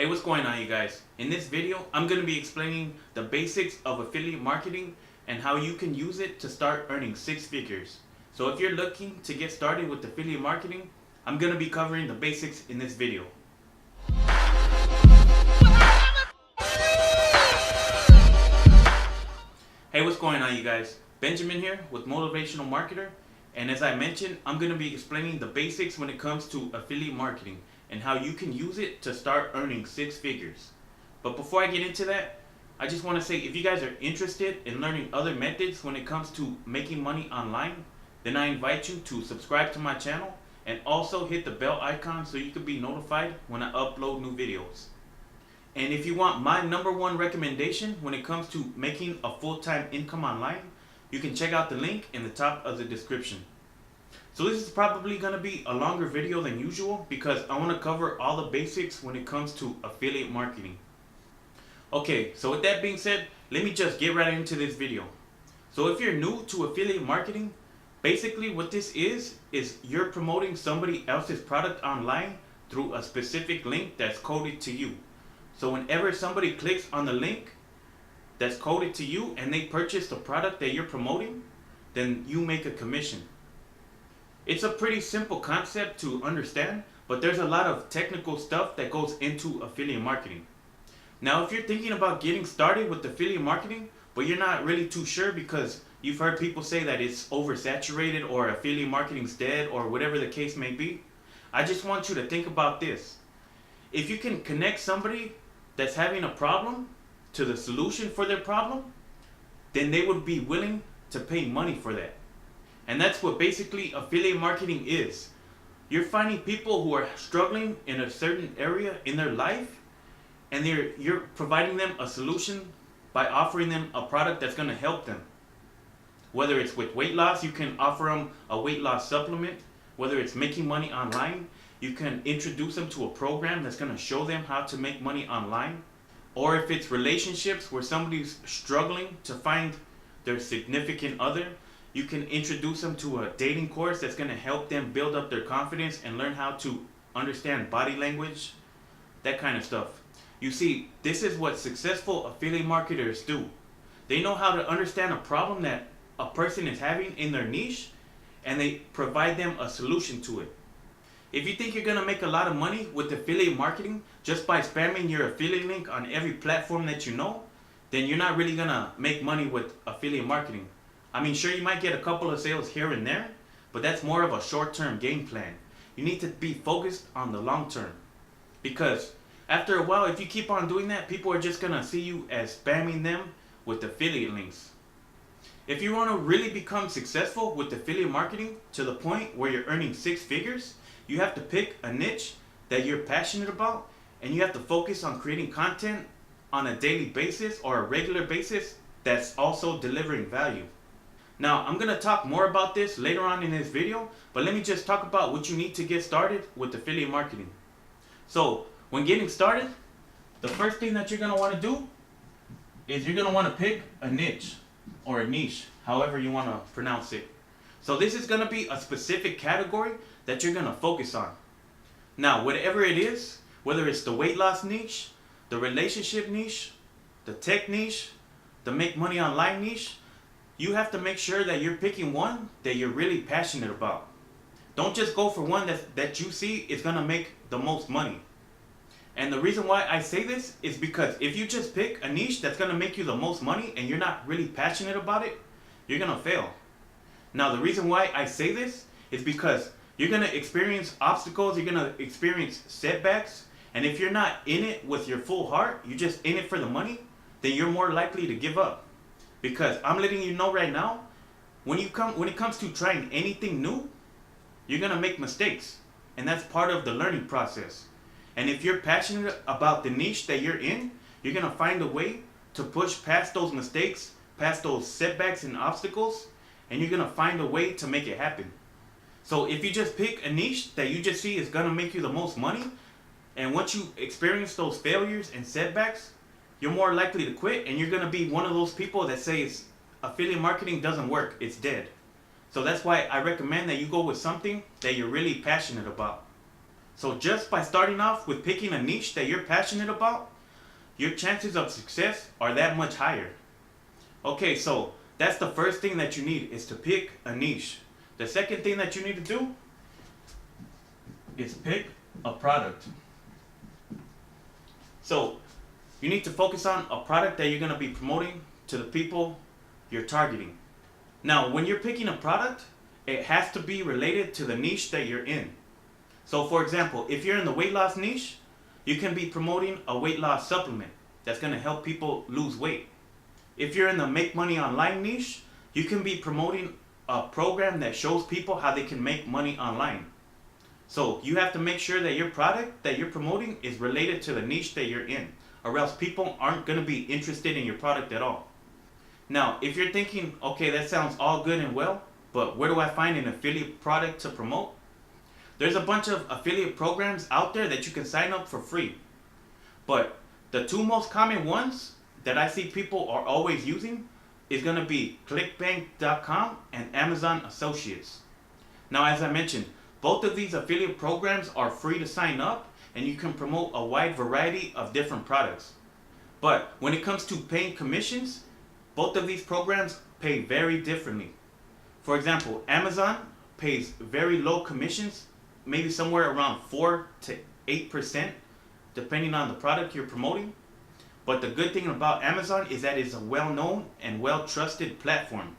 Hey, what's going on, you guys? In this video, I'm going to be explaining the basics of affiliate marketing and how you can use it to start earning six figures. So if you're looking to get started with affiliate marketing, I'm going to be covering the basics in this video. Hey, what's going on, you guys? Benjamin here with Motivational Marketer, and as I mentioned, I'm going to be explaining the basics when it comes to affiliate marketing and how you can use it to start earning six figures. But before I get into that, I just want to say, if you guys are interested in learning other methods when it comes to making money online, then I invite you to subscribe to my channel and also hit the bell icon so you can be notified when I upload new videos. And if you want my #1 recommendation when it comes to making a full-time income online, you can check out the link in the top of the description. So this is probably going to be a longer video than usual because I want to cover all the basics when it comes to affiliate marketing. Okay, so with that being said, let me just get right into this video. So if you're new to affiliate marketing, basically what this is you're promoting somebody else's product online through a specific link that's coded to you. So whenever somebody clicks on the link that's coded to you and they purchase the product that you're promoting, then you make a commission. It's a pretty simple concept to understand, but there's a lot of technical stuff that goes into affiliate marketing. Now, if you're thinking about getting started with affiliate marketing, but you're not really too sure because you've heard people say that it's oversaturated or affiliate marketing's dead or whatever the case may be, I just want you to think about this. If you can connect somebody that's having a problem to the solution for their problem, then they would be willing to pay money for that. And that's what basically affiliate marketing is. You're finding people who are struggling in a certain area in their life, and you're providing them a solution by offering them a product that's going to help them. Whether it's with weight loss, you can offer them a weight loss supplement. Whether it's making money online, you can introduce them to a program that's going to show them how to make money online. Or if it's relationships where somebody's struggling to find their significant other, you can introduce them to a dating course that's going to help them build up their confidence and learn how to understand body language, that kind of stuff. You see, this is what successful affiliate marketers do. They know how to understand a problem that a person is having in their niche, and they provide them a solution to it. If you think you're going to make a lot of money with affiliate marketing just by spamming your affiliate link on every platform that you know, then you're not really going to make money with affiliate marketing. I mean, sure, you might get a couple of sales here and there, but that's more of a short-term game plan. You need to be focused on the long term. Because after a while, if you keep on doing that, people are just going to see you as spamming them with affiliate links. If you want to really become successful with affiliate marketing to the point where you're earning six figures, you have to pick a niche that you're passionate about, and you have to focus on creating content on a daily basis or a regular basis that's also delivering value. Now, I'm going to talk more about this later on in this video, but let me just talk about what you need to get started with affiliate marketing. So, when getting started, the first thing that you're going to want to do is you're going to want to pick a niche or a niche, however you want to pronounce it. So this is going to be a specific category that you're going to focus on. Now, whatever it is, whether it's the weight loss niche, the relationship niche, the tech niche, the make money online niche, you have to make sure that you're picking one that you're really passionate about. Don't just go for one that you see is going to make the most money. And the reason why I say this is because if you just pick a niche that's going to make you the most money and you're not really passionate about it, you're going to fail. Now, the reason why I say this is because you're going to experience obstacles, you're going to experience setbacks, and if you're not in it with your full heart, you're just in it for the money, then you're more likely to give up. Because I'm letting you know right now, when it comes to trying anything new, you're going to make mistakes. And that's part of the learning process. And if you're passionate about the niche that you're in, you're going to find a way to push past those mistakes, past those setbacks and obstacles, and you're going to find a way to make it happen. So if you just pick a niche that you just see is going to make you the most money, and once you experience those failures and setbacks, you're more likely to quit, and you're going to be one of those people that says affiliate marketing doesn't work, it's dead. So that's why I recommend that you go with something that you're really passionate about. So just by starting off with picking a niche that you're passionate about, your chances of success are that much higher. Okay, so that's the first thing that you need, is to pick a niche. The second thing that you need to do is pick a product. So you need to focus on a product that you're going to be promoting to the people you're targeting. Now, when you're picking a product, it has to be related to the niche that you're in. So for example, if you're in the weight loss niche, you can be promoting a weight loss supplement that's going to help people lose weight. If you're in the make money online niche, you can be promoting a program that shows people how they can make money online. So you have to make sure that your product that you're promoting is related to the niche that you're in, or else people aren't going to be interested in your product at all. Now, if you're thinking, okay, that sounds all good and well, but where do I find an affiliate product to promote? There's a bunch of affiliate programs out there that you can sign up for free. But the two most common ones that I see people are always using is going to be Clickbank.com and Amazon Associates. Now, as I mentioned, both of these affiliate programs are free to sign up, and you can promote a wide variety of different products. But when it comes to paying commissions, both of these programs pay very differently. For example, Amazon pays very low commissions, maybe somewhere around 4 to 8%, depending on the product you're promoting. But the good thing about Amazon is that it's a well-known and well-trusted platform.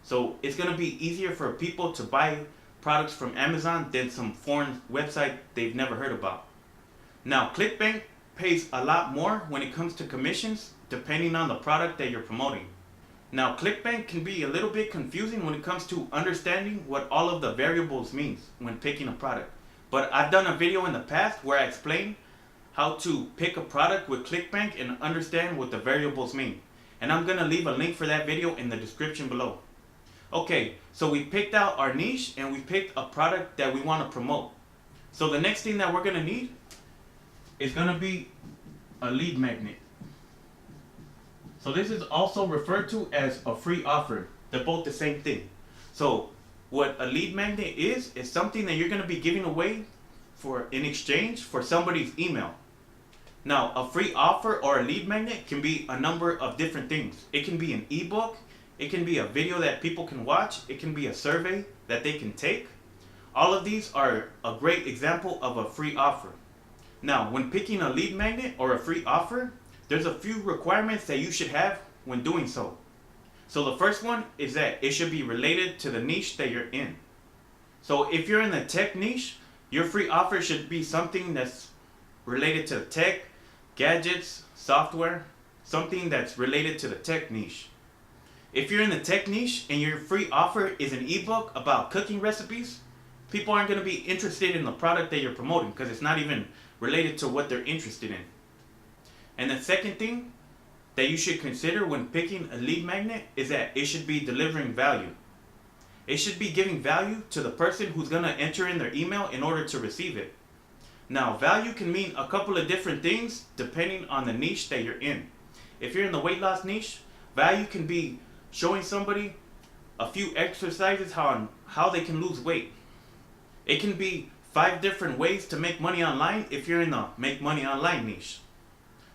So it's going to be easier for people to buy products from Amazon than some foreign website they've never heard about. Now, Clickbank pays a lot more when it comes to commissions, depending on the product that you're promoting. Now, Clickbank can be a little bit confusing when it comes to understanding what all of the variables means when picking a product. But I've done a video in the past where I explain how to pick a product with Clickbank and understand what the variables mean. And I'm going to leave a link for that video in the description below. Okay, so we picked out our niche and we picked a product that we want to promote. So the next thing that we're going to need is going to be a lead magnet. So this is also referred to as a free offer. They're both the same thing. So what a lead magnet is something that you're going to be giving away in exchange for somebody's email. Now, a free offer or a lead magnet can be a number of different things. It can be an ebook, it can be a video that people can watch, it can be a survey that they can take. All of these are a great example of a free offer. Now, when picking a lead magnet or a free offer, there's a few requirements that you should have when doing so. So the first one is that it should be related to the niche that you're in. So if you're in the tech niche, your free offer should be something that's related to tech, gadgets, software, something that's related to the tech niche. If you're in the tech niche and your free offer is an ebook about cooking recipes, people aren't going to be interested in the product that you're promoting because it's not even related to what they're interested in. And the second thing that you should consider when picking a lead magnet is that it should be delivering value. It should be giving value to the person who's going to enter in their email in order to receive it. Now, value can mean a couple of different things depending on the niche that you're in. If you're in the weight loss niche, value can be showing somebody a few exercises on how they can lose weight. It can be 5 different ways to make money online if you're in the make money online niche.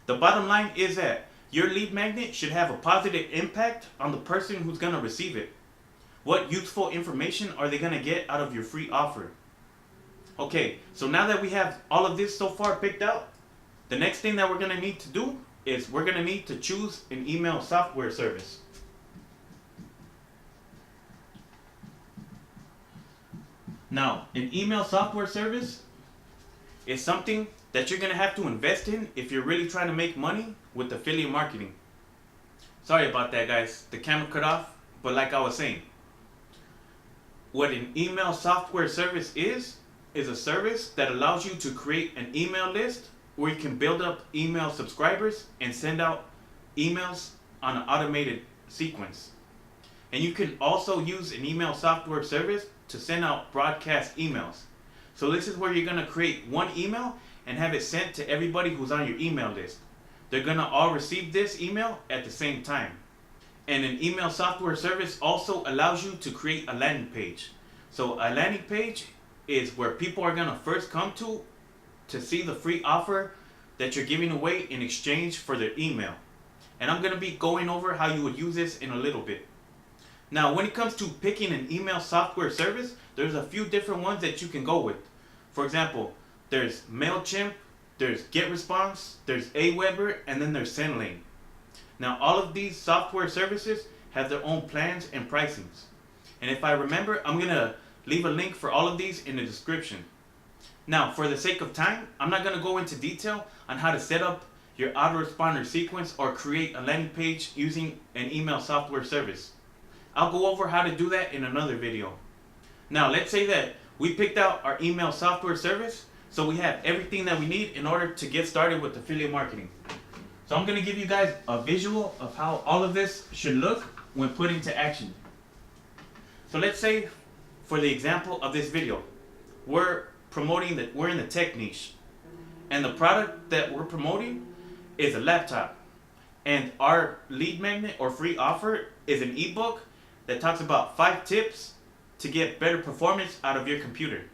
The bottom line is that your lead magnet should have a positive impact on the person who's going to receive it. What useful information are they going to get out of your free offer? Okay, so now that we have all of this so far picked out, the next thing that we're going to need to do is we're going to need to choose an email software service. Now, an email software service is something that you're going to have to invest in if you're really trying to make money with affiliate marketing. Sorry about that, guys. The camera cut off, but like I was saying, what an email software service is a service that allows you to create an email list where you can build up email subscribers and send out emails on an automated sequence. And you can also use an email software service to send out broadcast emails. So this is where you're going to create one email and have it sent to everybody who's on your email list. They're going to all receive this email at the same time. And an email software service also allows you to create a landing page. So a landing page is where people are gonna first come to see the free offer that you're giving away in exchange for their email. And I'm gonna be going over how you would use this in a little bit. Now, when it comes to picking an email software service, there's a few different ones that you can go with. For example, there's MailChimp, there's GetResponse, there's Aweber, and then there's SendLane. Now, all of these software services have their own plans and pricings. And if I remember, I'm gonna leave a link for all of these in the description. Now, for the sake of time, I'm not gonna go into detail on how to set up your autoresponder sequence or create a landing page using an email software service. I'll go over how to do that in another video. Now, let's say that we picked out our email software service, so we have everything that we need in order to get started with affiliate marketing. So I'm gonna give you guys a visual of how all of this should look when put into action. So let's say, for the example of this video, we're in the tech niche, and the product that we're promoting is a laptop, and our lead magnet or free offer is an ebook that talks about 5 tips to get better performance out of your computer.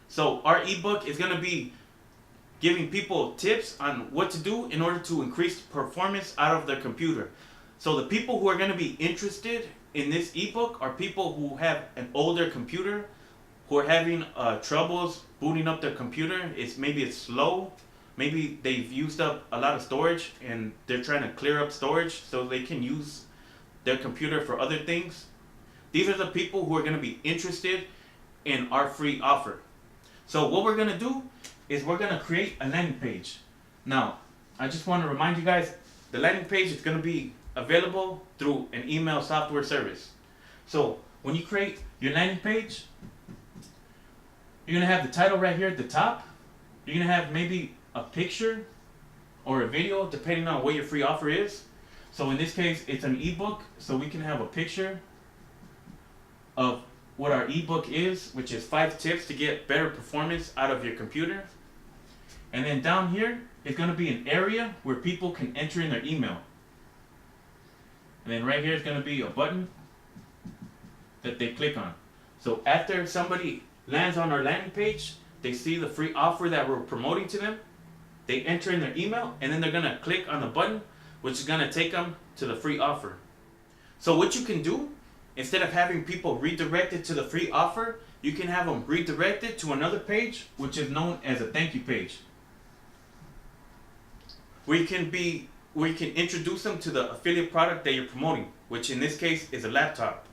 So our ebook is going to be giving people tips on what to do in order to increase performance out of their computer. So the people who are going to be interested in this ebook are people who have an older computer, who are having troubles booting up their computer. Maybe it's slow, maybe they've used up a lot of storage and they're trying to clear up storage so they can use their computer for other things. These are the people who are going to be interested in our free offer. So what we're going to do is we're going to create a landing page. Now, I just want to remind you guys, the landing page is going to be available through an email software service. So when you create your landing page, you're going to have the title right here at the top. You're going to have maybe a picture or a video depending on what your free offer is. So in this case, it's an ebook, so we can have a picture of what our ebook is, which is 5 tips to get better performance out of your computer. And then down here is going to be an area where people can enter in their email. And then right here is going to be a button that they click on. So after somebody lands on our landing page, they see the free offer that we're promoting to them, they enter in their email, and then they're going to click on the button, which is going to take them to the free offer. So what you can do, instead of having people redirected to the free offer, you can have them redirected to another page, which is known as a thank you page, where you can introduce them to the affiliate product that you're promoting, which in this case is a laptop.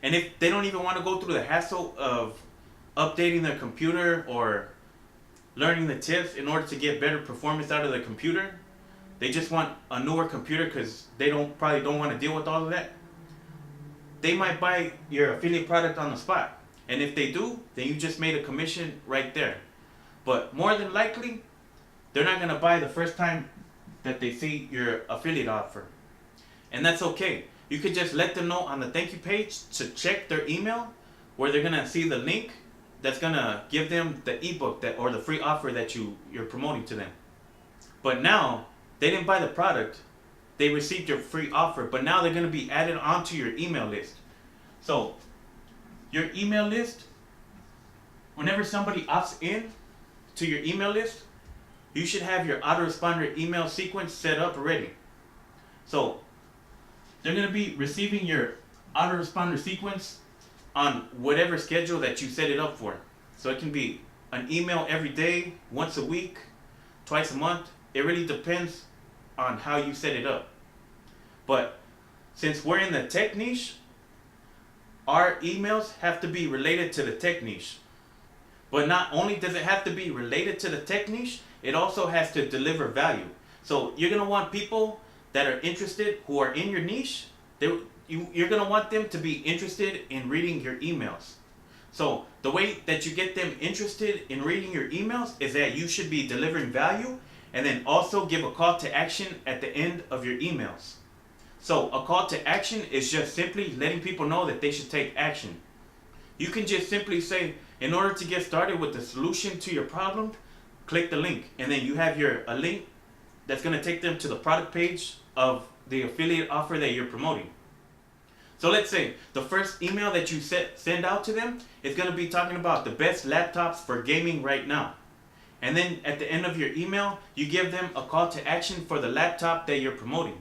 And if they don't even want to go through the hassle of updating their computer or learning the tips in order to get better performance out of their computer, they just want a newer computer because they probably don't want to deal with all of that, they might buy your affiliate product on the spot. And if they do, then you just made a commission right there. But more than likely, they're not going to buy the first time that they see your affiliate offer. And that's okay. You could just let them know on the thank you page to check their email, where they're going to see the link that's going to give them the ebook or the free offer that you're promoting to them. But now, they didn't buy the product, they received your free offer, but now they're going to be added onto your email list. So, your email list, whenever somebody opts in to your email list, you should have your autoresponder email sequence set up already. So, they're going to be receiving your autoresponder sequence on whatever schedule that you set it up for. So it can be an email every day, once a week, twice a month. It really depends on how you set it up. But since we're in the tech niche, our emails have to be related to the tech niche. But not only does it have to be related to the tech niche, it also has to deliver value. So you're going to want people that are interested, who are in your niche, you're going to want them to be interested in reading your emails. So the way that you get them interested in reading your emails is that you should be delivering value, and then also give a call to action at the end of your emails. So a call to action is just simply letting people know that they should take action. You can just simply say, in order to get started with the solution to your problem, click the link. And then you have a link that's going to take them to the product page of the affiliate offer that you're promoting. So let's say the first email that you send out to them is going to be talking about the best laptops for gaming right now. And then at the end of your email, you give them a call to action for the laptop that you're promoting.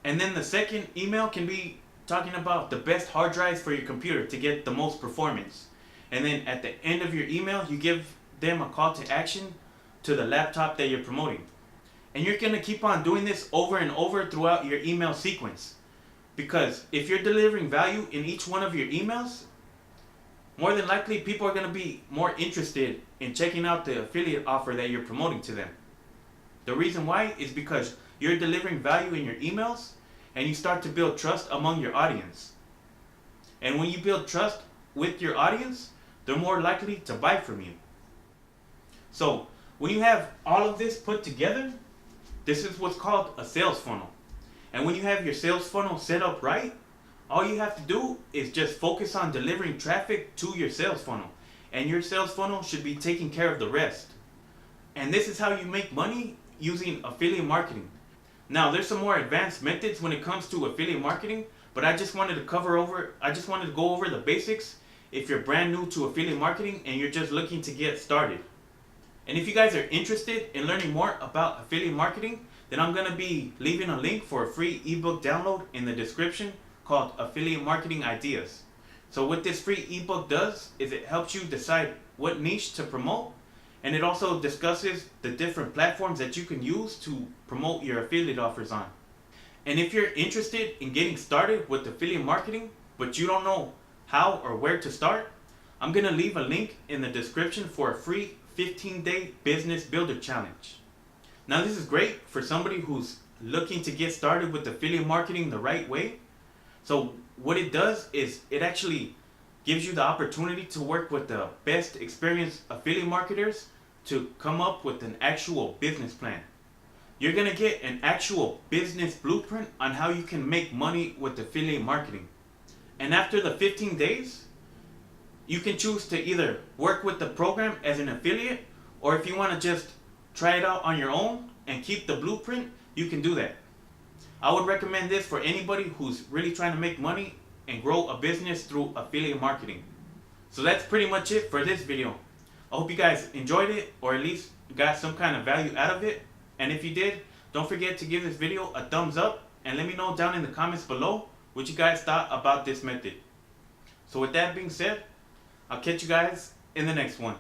And then the second email can be talking about the best hard drives for your computer to get the most performance. And then at the end of your email, you give them a call to action to the laptop that you're promoting. And you're going to keep on doing this over and over throughout your email sequence. Because if you're delivering value in each one of your emails, more than likely people are going to be more interested in checking out the affiliate offer that you're promoting to them. The reason why is because you're delivering value in your emails and you start to build trust among your audience. And when you build trust with your audience, they're more likely to buy from you. So when you have all of this put together, this is what's called a sales funnel. And when you have your sales funnel set up right, all you have to do is just focus on delivering traffic to your sales funnel. And your sales funnel should be taking care of the rest. And this is how you make money using affiliate marketing. Now, there's some more advanced methods when it comes to affiliate marketing, but I just wanted to go over the basics if you're brand new to affiliate marketing and you're just looking to get started. And if you guys are interested in learning more about affiliate marketing, then I'm going to be leaving a link for a free ebook download in the description called Affiliate Marketing Ideas. So what this free ebook does is it helps you decide what niche to promote, and it also discusses the different platforms that you can use to promote your affiliate offers on. And if you're interested in getting started with affiliate marketing, but you don't know how or where to start, I'm going to leave a link in the description for a free 15-day business builder challenge. Now this is great for somebody who's looking to get started with affiliate marketing the right way. So what it does is it actually gives you the opportunity to work with the best experienced affiliate marketers to come up with an actual business plan. You're going to get an actual business blueprint on how you can make money with affiliate marketing. And after the 15 days, you can choose to either work with the program as an affiliate, or if you want to just try it out on your own and keep the blueprint, you can do that. I would recommend this for anybody who's really trying to make money and grow a business through affiliate marketing. So that's pretty much it for this video. I hope you guys enjoyed it, or at least got some kind of value out of it. And if you did, don't forget to give this video a thumbs up and let me know down in the comments below what you guys thought about this method. So with that being said, I'll catch you guys in the next one.